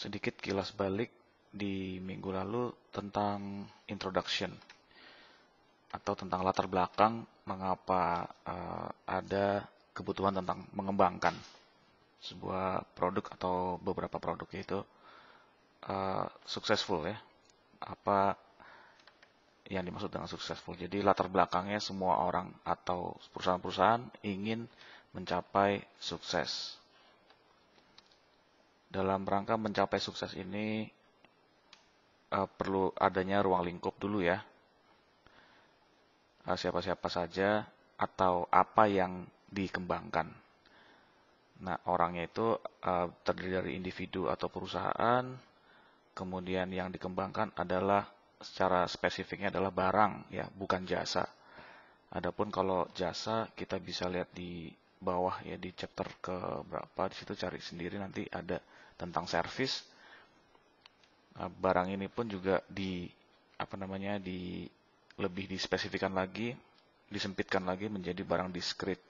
sedikit kilas balik di minggu lalu tentang introduction atau tentang latar belakang mengapa ada kebutuhan tentang mengembangkan sebuah produk atau beberapa produk itu successful ya. Apa yang dimaksud dengan successful? Jadi latar belakangnya semua orang atau perusahaan-perusahaan ingin mencapai sukses. Dalam rangka mencapai sukses ini perlu adanya ruang lingkup dulu ya. Siapa-siapa saja atau apa yang dikembangkan. Nah, orangnya itu terdiri dari individu atau perusahaan, kemudian yang dikembangkan adalah secara spesifiknya adalah barang ya, bukan jasa. Adapun kalau jasa kita bisa lihat di bawah ya di chapter ke berapa, di situ cari sendiri nanti ada tentang service. Barang ini pun juga lebih dispesifikan lagi, disempitkan lagi menjadi barang diskrit.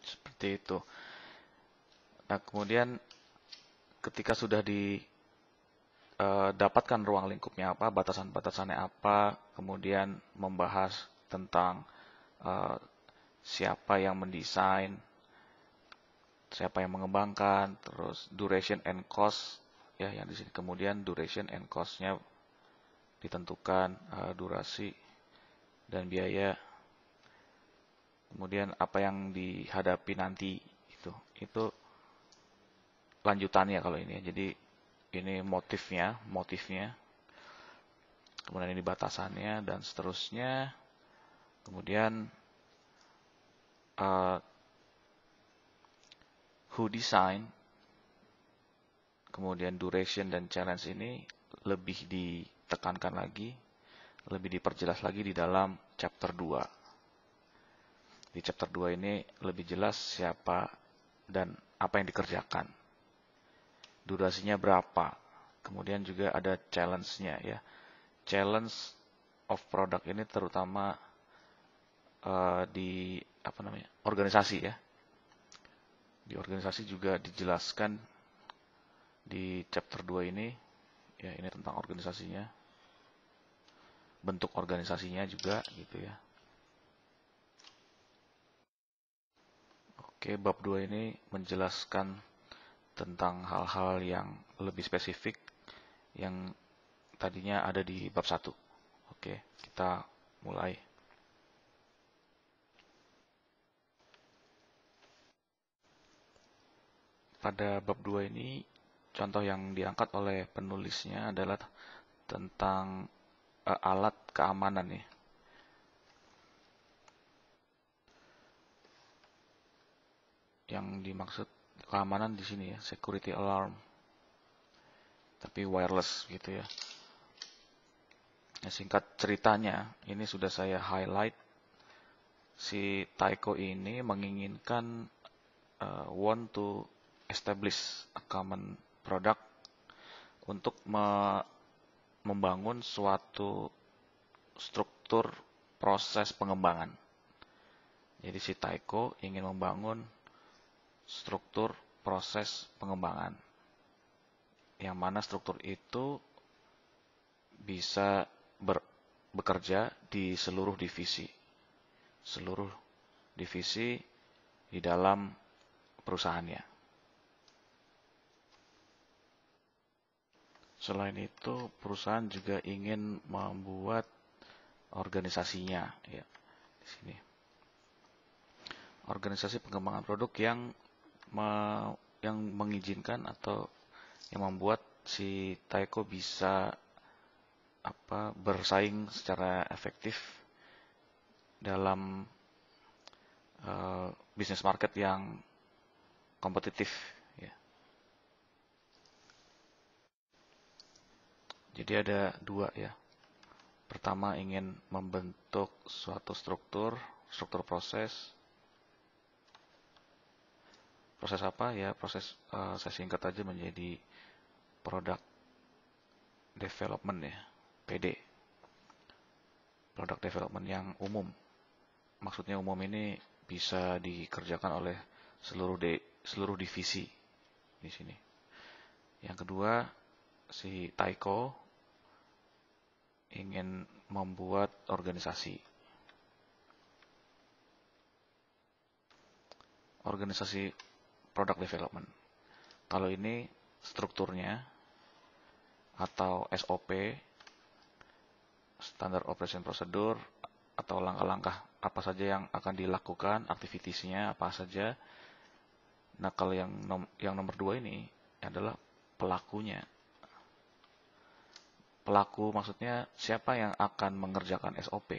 Seperti itu. Nah, kemudian ketika sudah dapatkan ruang lingkupnya apa, batasan-batasannya apa, kemudian membahas tentang siapa yang mendesain, siapa yang mengembangkan, terus duration and cost ya yang di sini. Kemudian duration and cost-nya ditentukan, durasi dan biaya. Kemudian apa yang dihadapi nanti itu lanjutannya kalau ini ya. Jadi ini motifnya, kemudian ini batasannya dan seterusnya. Kemudian who design, kemudian duration dan challenge ini lebih ditekankan lagi, lebih diperjelas lagi di dalam chapter 2. Di chapter 2 ini lebih jelas siapa dan apa yang dikerjakan. Durasinya berapa. Kemudian juga ada challenge-nya ya. Challenge of product ini terutama di organisasi ya. Di organisasi juga dijelaskan di chapter 2 ini ya, ini tentang organisasinya. Bentuk organisasinya juga gitu ya. Oke, bab 2 ini menjelaskan tentang hal-hal yang lebih spesifik yang tadinya ada di bab 1. Oke, kita mulai. Pada bab 2 ini, contoh yang diangkat oleh penulisnya adalah tentang alat keamanan nih. Yang dimaksud keamanan di sini ya, security alarm. Tapi wireless gitu ya. Nah, singkat ceritanya, ini sudah saya highlight. Si Taiko ini menginginkan want to establish a common product untuk membangun suatu struktur proses pengembangan. Jadi si Taiko ingin membangun struktur proses pengembangan, yang mana struktur itu bisa bekerja di seluruh divisi di dalam perusahaannya. Selain itu, perusahaan juga ingin membuat organisasinya ya di sini. Organisasi pengembangan produk yang mengizinkan atau yang membuat si Taiko bisa bersaing secara efektif dalam bisnis market yang kompetitif ya. Jadi ada dua ya. Pertama ingin membentuk suatu struktur proses. Proses apa ya? Proses saya singkat aja menjadi product development ya, PD. Product development yang umum. Maksudnya umum ini bisa dikerjakan oleh seluruh divisi di sini. Yang kedua, si Taiko ingin membuat organisasi. Organisasi product development. Kalau ini strukturnya atau SOP, Standard Operation Procedure, atau langkah-langkah apa saja yang akan dilakukan, aktivitinya apa saja. Nah, kalau yang nomor 2 ini adalah pelakunya. Pelaku maksudnya siapa yang akan mengerjakan SOP.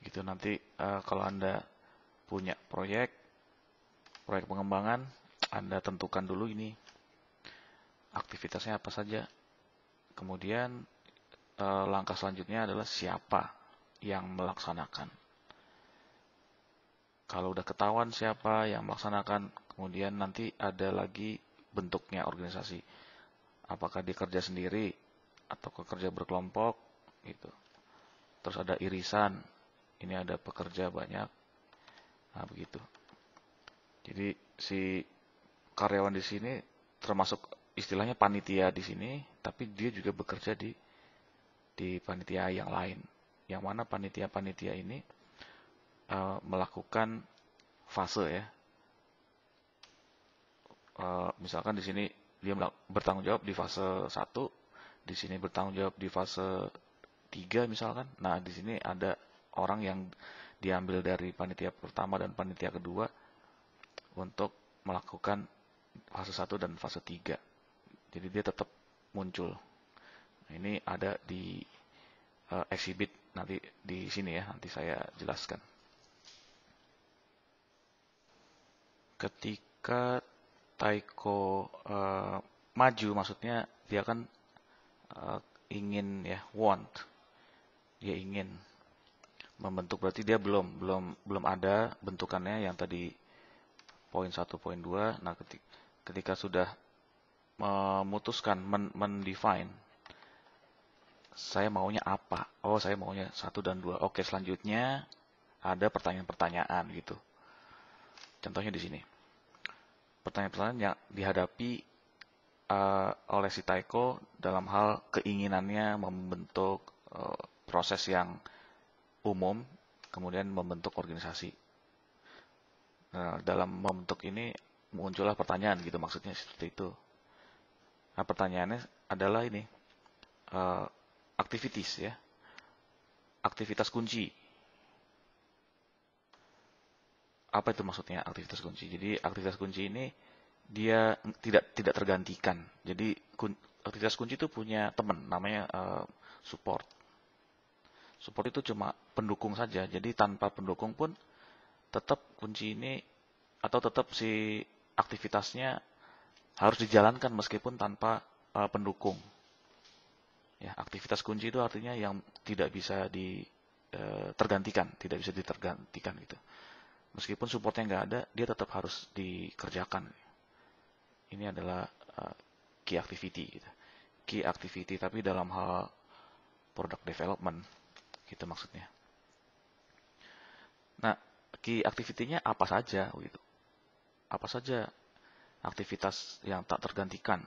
Gitu nanti kalau Anda punya proyek pengembangan, Anda tentukan dulu ini aktivitasnya apa saja. Kemudian langkah selanjutnya adalah siapa yang melaksanakan. Kalau udah ketahuan siapa yang melaksanakan, kemudian nanti ada lagi bentuknya organisasi. Apakah dia kerja sendiri atau kerja berkelompok gitu. Terus ada irisan. Ini ada pekerja banyak. Nah, begitu. Jadi si karyawan di sini termasuk istilahnya panitia di sini, tapi dia juga bekerja di panitia yang lain. Yang mana panitia-panitia ini melakukan fase ya. Misalkan di sini dia bertanggung jawab di fase 1, di sini bertanggung jawab di fase 3 misalkan. Nah, di sini ada orang yang diambil dari panitia pertama dan panitia kedua untuk melakukan fase 1 dan fase 3. Jadi dia tetap muncul. Nah, ini ada di exhibit nanti di sini ya, nanti saya jelaskan. Ketika Taiko maju, maksudnya dia kan ingin ya, dia ingin membentuk, berarti dia belum ada bentukannya yang tadi poin 1, poin 2. Nah, ketika sudah memutuskan mendefine saya maunya apa? Oh, saya maunya 1 dan 2. Oke, selanjutnya ada pertanyaan-pertanyaan gitu. Contohnya di sini. Pertanyaan-pertanyaan yang dihadapi oleh si Taiko dalam hal keinginannya membentuk proses yang umum, kemudian membentuk organisasi. Nah, dalam membentuk ini muncullah pertanyaan gitu, maksudnya seperti itu. Nah, pertanyaannya adalah ini, activities ya, aktivitas kunci. Apa itu maksudnya aktivitas kunci? Jadi aktivitas kunci ini dia tidak tergantikan. Jadi aktivitas kunci itu punya teman namanya support. Support itu cuma pendukung saja. Jadi tanpa pendukung pun tetap kunci ini atau tetap si aktivitasnya harus dijalankan meskipun tanpa pendukung. Ya, aktivitas kunci itu artinya yang tidak bisa tergantikan, tidak bisa ditergantikan gitu. Meskipun supportnya nggak ada, dia tetap harus dikerjakan. Ini adalah key activity gitu. Key activity tapi dalam hal product development gitu maksudnya. Nah, key activity-nya apa saja gitu. Apa saja aktivitas yang tak tergantikan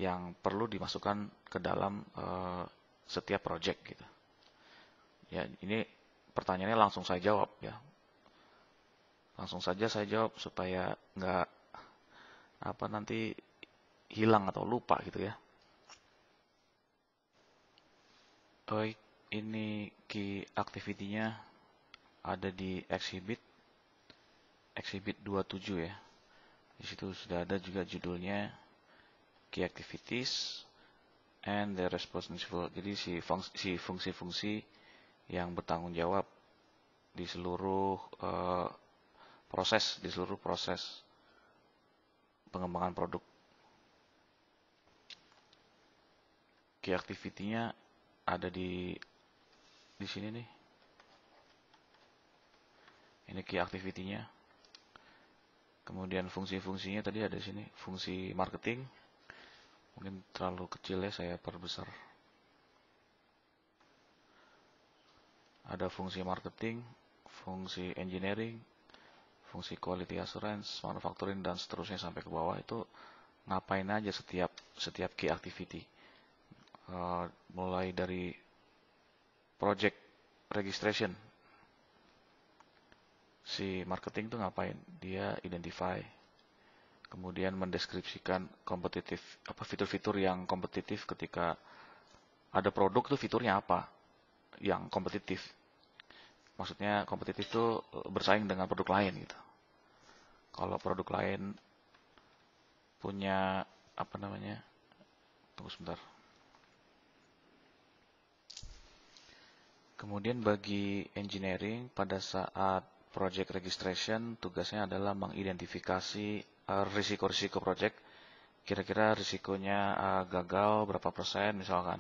yang perlu dimasukkan ke dalam setiap project gitu. Ya, ini pertanyaannya langsung saya jawab ya. Langsung saja saya jawab supaya nggak nanti hilang atau lupa gitu ya. Baik, ini key activity-nya ada di exhibit 27 ya. Di situ sudah ada juga judulnya key activities and the responsible. Jadi si fungsi-fungsi yang bertanggung jawab di seluruh proses pengembangan produk. Key activity-nya ada di sini nih. Ini key activity-nya. Kemudian fungsi-fungsinya tadi ada di sini. Fungsi marketing. Mungkin terlalu kecil ya, saya perbesar. Ada fungsi marketing, fungsi engineering, fungsi quality assurance, manufacturing, dan seterusnya sampai ke bawah itu ngapain aja setiap key activity. Mulai dari project registration, si marketing tuh ngapain? Dia identify, kemudian mendeskripsikan fitur-fitur yang kompetitif ketika ada produk tuh fiturnya apa yang kompetitif. Maksudnya kompetitif tuh bersaing dengan produk lain gitu. Kalau produk lain punya apa namanya? Tunggu sebentar. Kemudian bagi engineering pada saat project registration tugasnya adalah mengidentifikasi risiko-risiko project. Kira-kira risikonya gagal berapa persen misalkan,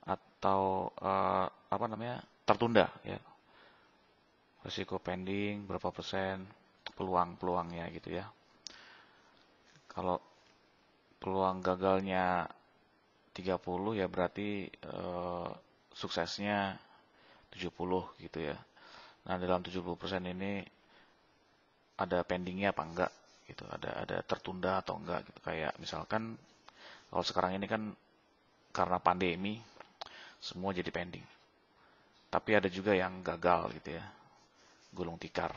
atau tertunda ya. Risiko pending berapa persen, peluangnya gitu ya. Kalau peluang gagalnya 30 ya berarti suksesnya 70 gitu ya. Nah, dalam 70% ini ada pendingnya apa enggak gitu, ada tertunda atau enggak gitu. Kayak misalkan kalau sekarang ini kan karena pandemi semua jadi pending. Tapi ada juga yang gagal gitu ya. Gulung tikar.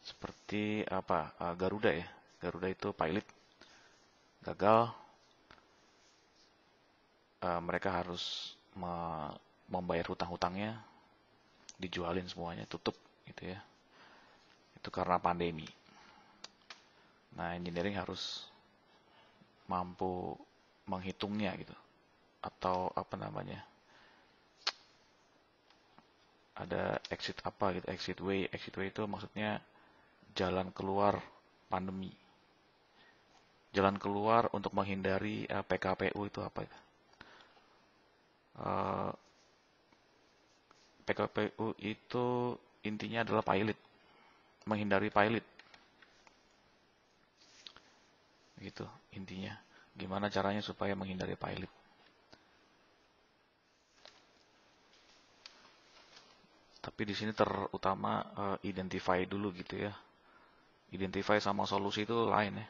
Seperti Garuda ya. Garuda itu pilot gagal, mereka harus membayar hutang-hutangnya, dijualin semuanya, tutup gitu ya. Itu karena pandemi. Nah, engineering harus mampu menghitungnya gitu. Atau ada exit gitu, exit way itu maksudnya jalan keluar pandemi, jalan keluar untuk menghindari PKPU itu apa itu? PKPU itu intinya adalah pilot, menghindari pilot gitu intinya. Gimana caranya supaya menghindari pilot? Tapi di sini terutama identify dulu gitu ya. Identify sama solusi itu lain ya.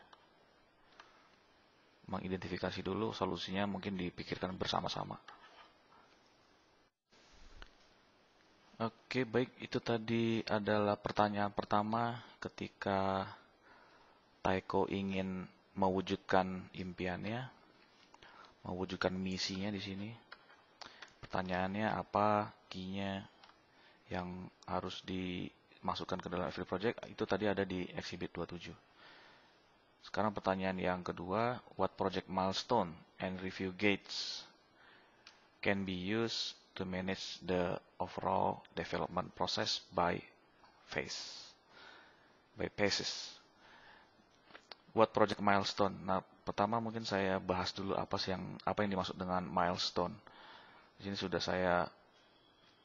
Mengidentifikasi dulu, solusinya mungkin dipikirkan bersama-sama. Oke, baik. Itu tadi adalah pertanyaan pertama ketika Taeko ingin mewujudkan impiannya, mewujudkan misinya di sini. Pertanyaannya apa key-nya yang harus dimasukkan ke dalam every project? Itu tadi ada di Exhibit 27. Sekarang pertanyaan yang kedua, what project milestone and review gates can be used to manage the overall development process by phases? What project milestone? Nah, pertama mungkin saya bahas dulu apa yang dimaksud dengan milestone. Di sini sudah saya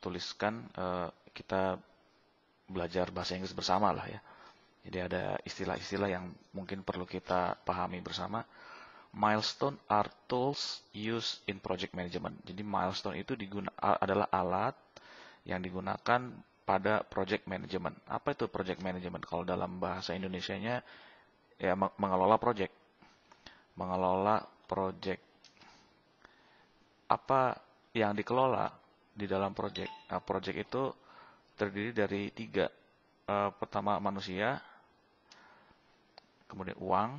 tuliskan, kita belajar bahasa Inggris bersama lah ya. Jadi ada istilah-istilah yang mungkin perlu kita pahami bersama. Milestone are tools used in project management. Jadi milestone itu adalah alat yang digunakan pada project management. Apa itu project management? Kalau dalam bahasa Indonesianya ya mengelola project. Mengelola project. Apa yang dikelola di dalam project? Nah, project itu terdiri dari 3. Pertama manusia, kemudian uang,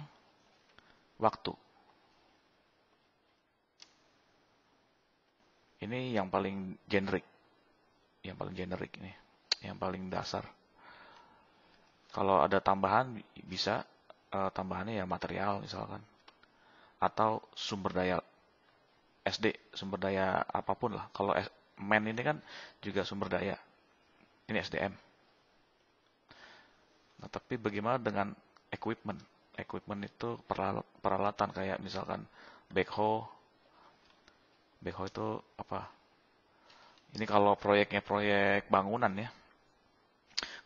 waktu. Ini yang paling generik. Ini, yang paling dasar. Kalau ada tambahan bisa tambahannya ya material misalkan, atau sumber daya sumber daya apapun lah. Kalau man ini kan juga sumber daya. Ini SDM. Nah, tapi bagaimana dengan equipment? Equipment itu peralatan kayak misalkan backhoe. Backhoe itu apa? Ini kalau proyeknya proyek bangunan ya.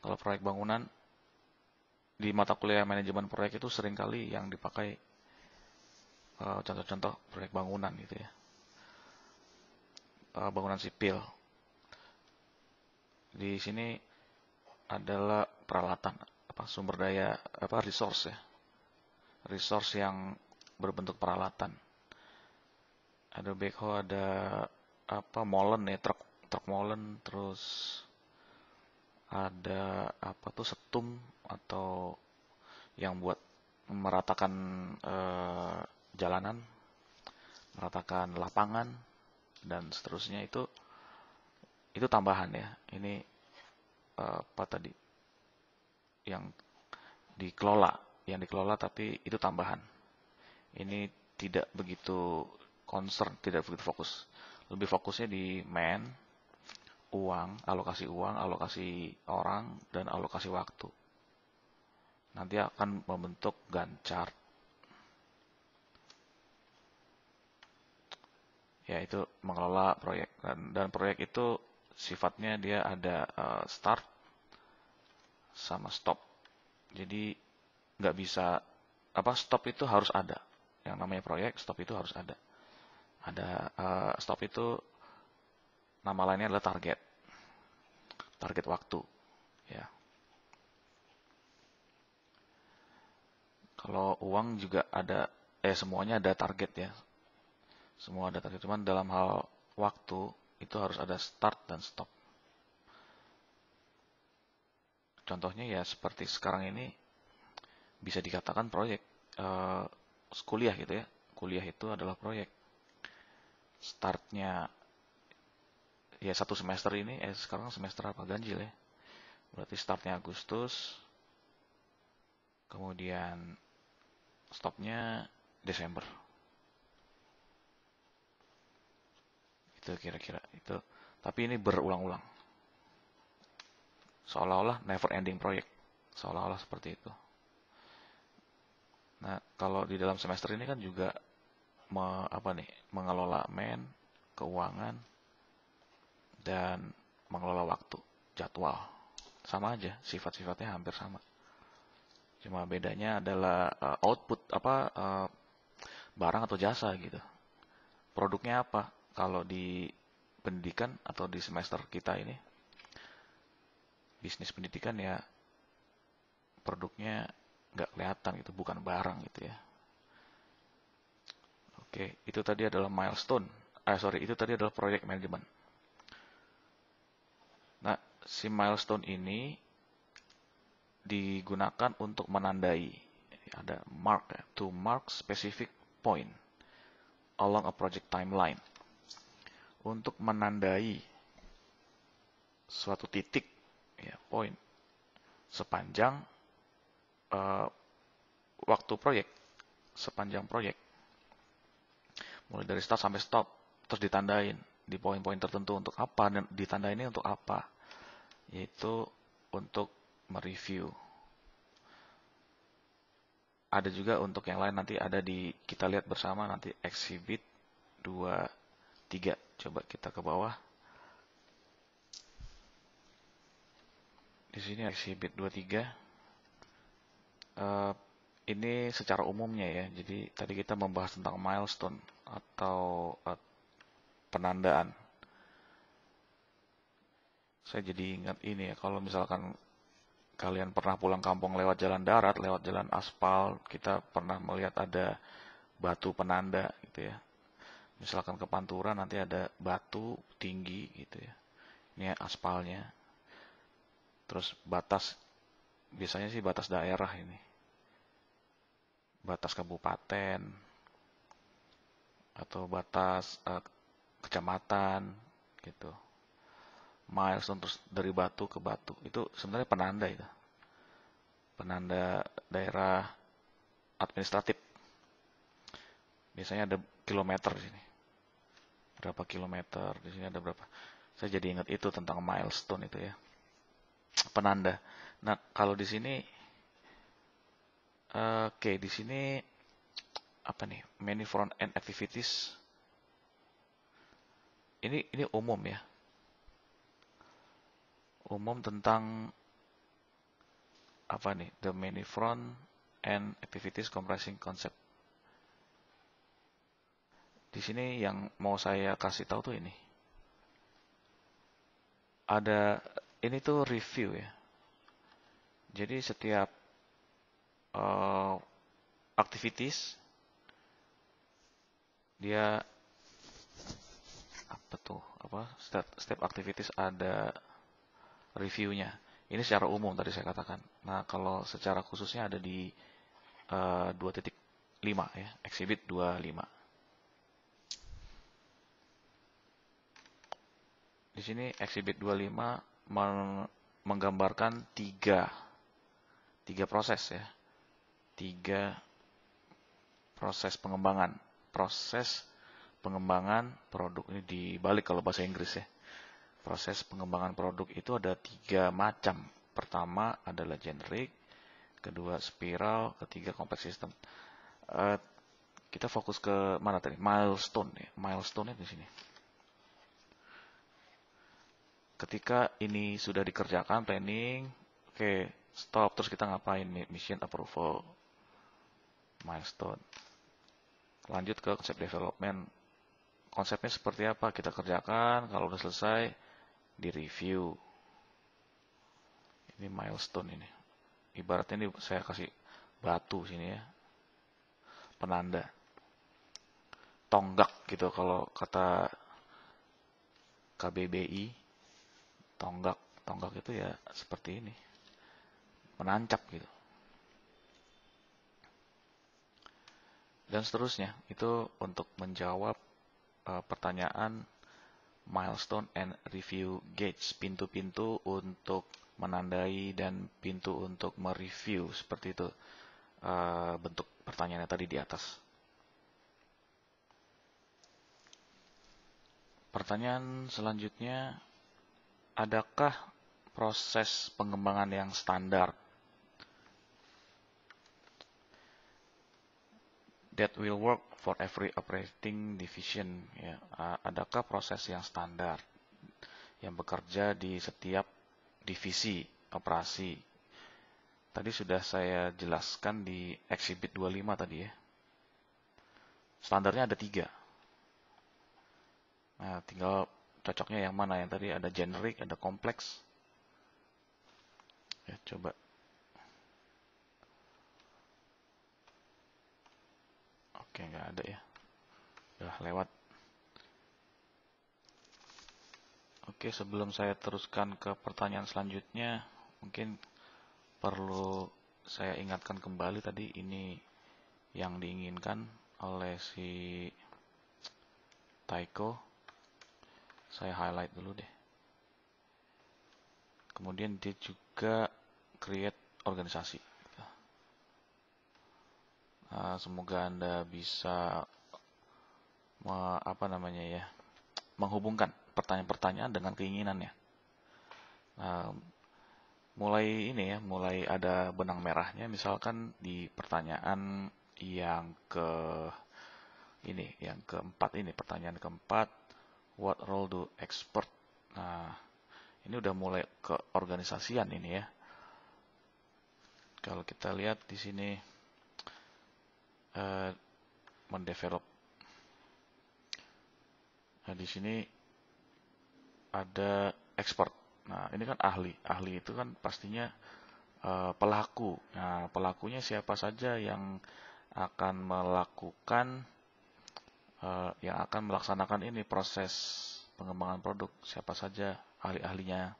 Kalau proyek bangunan di mata kuliah manajemen proyek itu seringkali yang dipakai contoh-contoh proyek bangunan gitu ya. Bangunan sipil. Di sini adalah peralatan sumber daya resource ya, resource yang berbentuk peralatan. Ada backhoe, ada molen ya, truk molen, terus ada setum atau yang buat meratakan jalanan, meratakan lapangan dan seterusnya. Itu tambahan ya. Ini tadi yang dikelola tapi itu tambahan. Ini tidak begitu concern, tidak begitu fokus. Lebih fokusnya di alokasi uang, alokasi orang, dan alokasi waktu. Nanti akan membentuk Gantt chart. Yaitu mengelola proyek. Dan proyek itu sifatnya dia ada start sama stop. Jadi nggak bisa, stop itu harus ada. Yang namanya proyek, stop itu harus ada. Stop itu nama lainnya adalah target waktu ya. Kalau uang juga ada, semuanya ada target ya, semua ada target, cuman dalam hal waktu itu harus ada start dan stop. Contohnya ya seperti sekarang ini bisa dikatakan proyek kuliah gitu ya. Kuliah itu adalah proyek. Startnya ya 1 semester ini, sekarang semester apa, ganjil ya. Berarti startnya Agustus, kemudian stopnya Desember. Itu kira-kira itu. Tapi ini berulang-ulang. Seolah-olah never ending proyek. Seolah-olah seperti itu. Nah, kalau di dalam semester ini kan juga mengelola keuangan, dan mengelola waktu, jadwal. Sama aja, sifat-sifatnya hampir sama. Cuma bedanya adalah output barang atau jasa gitu. Produknya apa? Kalau di pendidikan atau di semester kita ini, bisnis pendidikan ya produknya nggak kelihatan gitu, bukan barang gitu ya. Oke, itu tadi adalah milestone. Itu tadi adalah project management. Nah, si milestone ini digunakan untuk menandai, ada mark ya, to mark specific point along a project timeline. Untuk menandai suatu titik ya, point sepanjang waktu proyek, sepanjang proyek. Mulai dari start sampai stop, terus ditandain di poin-poin tertentu untuk apa, dan ditandainnya untuk apa? Yaitu untuk mereview. Ada juga untuk yang lain, nanti ada kita lihat bersama nanti exhibit 23. Coba kita ke bawah. Di sini exhibit 23. Ini secara umumnya ya. Jadi tadi kita membahas tentang milestone atau penandaan. Saya jadi ingat ini ya, kalau misalkan kalian pernah pulang kampung lewat jalan darat, lewat jalan aspal, kita pernah melihat ada batu penanda gitu ya. Misalkan ke Pantura nanti ada batu tinggi gitu ya. Ini aspalnya. Terus batas, biasanya sih batas daerah ini. Batas kabupaten atau batas kecamatan gitu. Milestone, terus dari batu ke batu. Itu sebenarnya penanda itu. Penanda daerah administratif. Biasanya ada kilometer di sini. Berapa kilometer, di sini ada berapa. Saya jadi ingat itu tentang milestone itu ya. Penanda. Nah, kalau di sini di sini apa nih? Many front end activities. Ini umum ya. Umum tentang apa nih? The many front end activities comprising concept. Di sini yang mau saya kasih tahu tuh ini. Ada ini tuh review ya. Jadi setiap activities dia apa tuh, apa, step activities ada reviewnya. Ini secara umum tadi saya katakan. Nah, kalau secara khususnya ada di 2.5 ya, exhibit 25. Di sini exhibit 25 menggambarkan tiga proses ya. Tiga proses pengembangan. Proses pengembangan produk ini dibalik kalau bahasa Inggris ya. Proses pengembangan produk itu ada 3 macam. Pertama adalah generic, kedua spiral, ketiga complex system. Kita fokus ke mana tadi? Milestone ya. Milestone di sini. Ketika ini sudah dikerjakan planning, oke, stop, terus kita ngapain? Mission approval, milestone. Lanjut ke konsep development. Konsepnya seperti apa? Kita kerjakan, kalau udah selesai di review. Ini milestone ini. Ibaratnya ini saya kasih batu sini ya. Penanda. Tonggak gitu kalau kata KBBI. Tonggak. Tonggak itu ya seperti ini. Menancap gitu. Dan seterusnya. Itu untuk menjawab pertanyaan milestone and review gauge. Pintu-pintu untuk menandai dan pintu untuk mereview. Seperti itu bentuk pertanyaannya tadi di atas. Pertanyaan selanjutnya, adakah proses pengembangan yang standar that will work for every operating division? Ya, adakah proses yang standar yang bekerja di setiap divisi operasi? Tadi sudah saya jelaskan di exhibit 25 tadi ya. Standarnya ada 3. Nah, tinggal cocoknya yang mana. Yang tadi ada generic, ada kompleks. Ya, coba. Oke, nggak ada ya. Udah lewat. Oke, sebelum saya teruskan ke pertanyaan selanjutnya, mungkin perlu saya ingatkan kembali tadi ini yang diinginkan oleh si Taiko. Saya highlight dulu deh. Kemudian dia juga create organisasi. Semoga Anda bisa menghubungkan pertanyaan-pertanyaan dengan keinginannya. Mulai ada benang merahnya. Misalkan di pertanyaan yang keempat ini, pertanyaan keempat, what role do expert? Nah, ini udah mulai ke organisasian ini ya. Kalau kita lihat di sini mendevelop. Nah, di sini ada expert. Nah, ini kan ahli. Ahli itu kan pastinya pelaku. Nah, pelakunya siapa saja yang akan melaksanakan ini proses pengembangan produk. Siapa saja ahli-ahlinya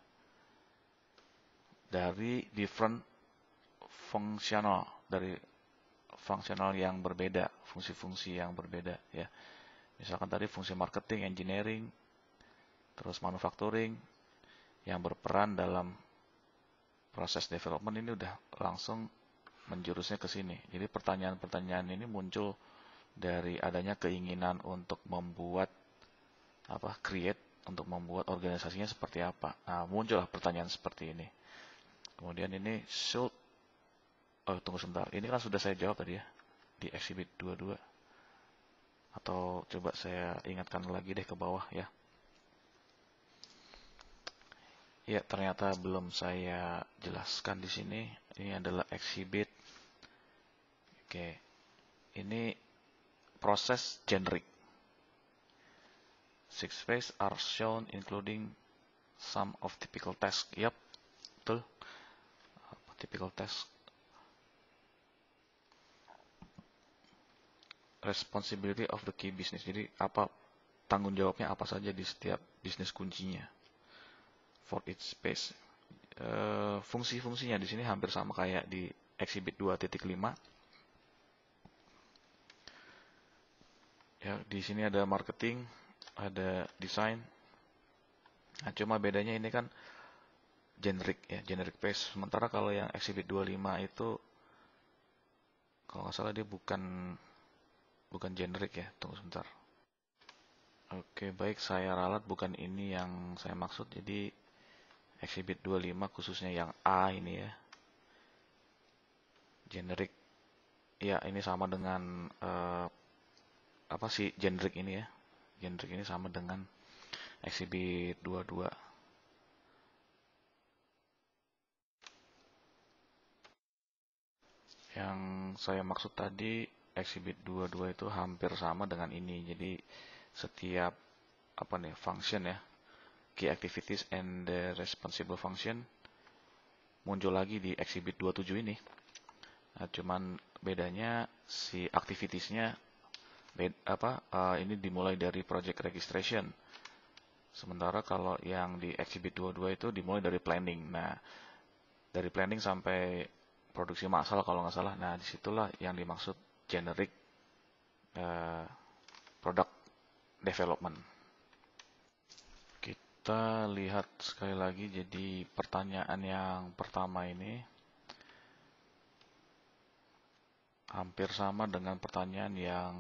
dari different dari fungsional yang berbeda, fungsi-fungsi yang berbeda ya. Misalkan tadi fungsi marketing, engineering, terus manufacturing yang berperan dalam proses development. Ini udah langsung menjurusnya ke sini. Jadi pertanyaan-pertanyaan ini muncul dari adanya keinginan untuk untuk membuat organisasinya seperti apa. Nah, muncullah pertanyaan seperti ini. Kemudian ini tunggu sebentar. Ini kan sudah saya jawab tadi ya di exhibit 22. Atau coba saya ingatkan lagi deh ke bawah ya. Ya, ternyata belum saya jelaskan di sini. Ini adalah exhibit. Oke. Ini proses generic. 6 phases are shown including some of typical tasks. Yap, betul. typical task. Responsibility of the key business. Jadi apa tanggung jawabnya apa saja di setiap bisnis kuncinya. For each space. Fungsi-fungsinya di sini hampir sama kayak di Exhibit 2.5. Ya, di sini ada marketing, ada desain. Nah, cuma bedanya ini kan generic ya, generic base. Sementara kalau yang Exhibit 25 itu kalau nggak salah dia bukan generic ya. Tunggu sebentar. Oke, baik, saya ralat bukan ini yang saya maksud. Jadi Exhibit 25 khususnya yang A ini ya. Generic. Ya, ini sama dengan apa sih generic ini ya. Generic ini sama dengan Exhibit 22. Yang saya maksud tadi Exhibit 22 itu hampir sama dengan ini. Jadi setiap apa nih function ya, key activities and the responsible function muncul lagi di Exhibit 27 ini. Nah, cuman bedanya si activitiesnya ini dimulai dari project registration. Sementara kalau yang di Exhibit 22 itu dimulai dari planning. Nah, dari planning sampai produksi massal kalau nggak salah. Nah, disitulah yang dimaksud generic product development. Kita lihat sekali lagi. Jadi pertanyaan yang pertama ini hampir sama dengan pertanyaan yang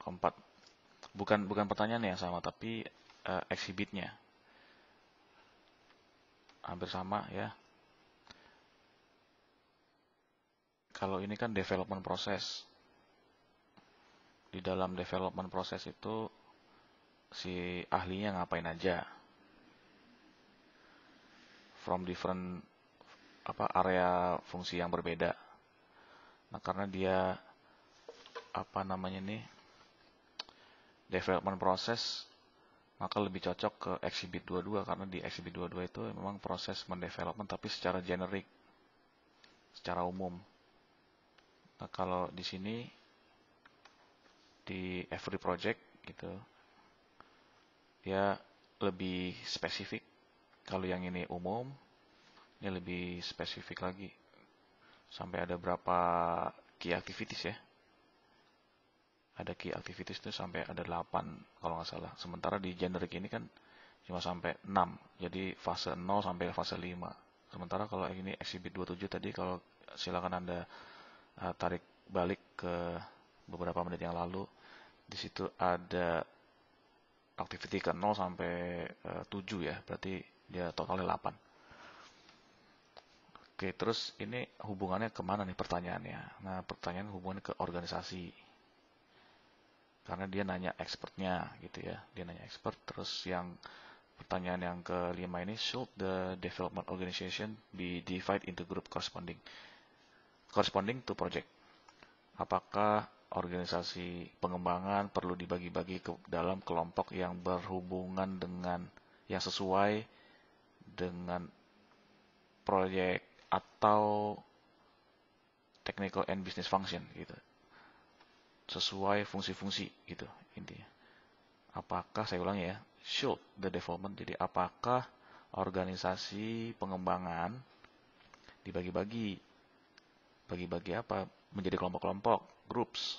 keempat. Bukan pertanyaan yang sama, tapi exhibitnya hampir sama ya. Kalau ini kan development process. Di dalam development process itu si ahlinya ngapain aja. From different area fungsi yang berbeda. Nah, karena dia development process, maka lebih cocok ke Exhibit 22 karena di Exhibit 22 itu memang proses mendevelopment tapi secara generik, secara umum. Nah, kalau di sini di every project gitu, dia lebih spesifik. Kalau yang ini umum, ini lebih spesifik lagi. Sampai ada berapa key activities ya. Ada key activities itu sampai ada 8 kalau nggak salah. Sementara di generic ini kan cuma sampai 6. Jadi fase 0 sampai fase 5. Sementara kalau ini Exhibit 27 tadi, kalau silakan Anda tarik balik ke beberapa menit yang lalu. Di situ ada activity ke 0 sampai 7 ya. Berarti dia totalnya 8. Oke, terus ini hubungannya kemana nih pertanyaannya? Nah, pertanyaan hubungannya ke organisasi. Karena dia nanya expertnya gitu ya. Dia nanya expert. Terus yang pertanyaan yang kelima ini, should the development organization be divided into group corresponding to project? Apakah organisasi pengembangan perlu dibagi-bagi ke dalam kelompok yang berhubungan dengan, yang sesuai dengan proyek atau technical and business function gitu, sesuai fungsi-fungsi gitu intinya. Apakah, saya ulangi ya, should the development, jadi apakah organisasi pengembangan dibagi-bagi apa, menjadi kelompok-kelompok, groups,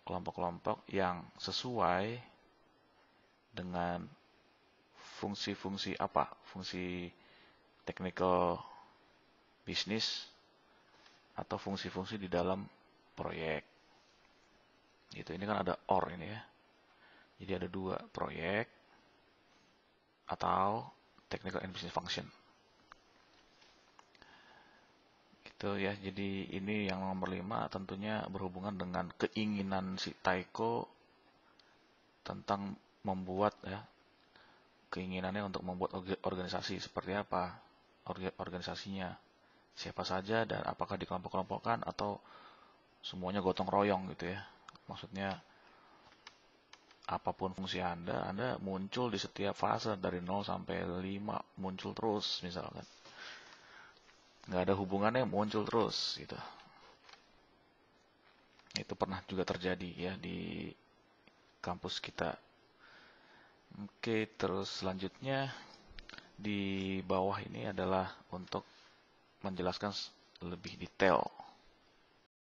kelompok-kelompok yang sesuai dengan fungsi-fungsi apa, fungsi technical business atau fungsi-fungsi di dalam proyek gitu. Ini kan ada or ini ya, jadi ada 2, proyek atau technical and business function gitu ya. Jadi ini yang nomor 5 tentunya berhubungan dengan keinginan si Taiko tentang membuat ya, keinginannya untuk membuat organisasi seperti apa, organisasinya siapa saja dan apakah dikelompok-kelompokkan atau semuanya gotong royong gitu ya. Maksudnya apapun fungsi Anda muncul di setiap fase dari 0 sampai 5 muncul terus misalkan. nggak ada hubungannya muncul terus gitu. Itu pernah juga terjadi ya di kampus kita. Oke, terus selanjutnya di bawah ini adalah untuk menjelaskan lebih detail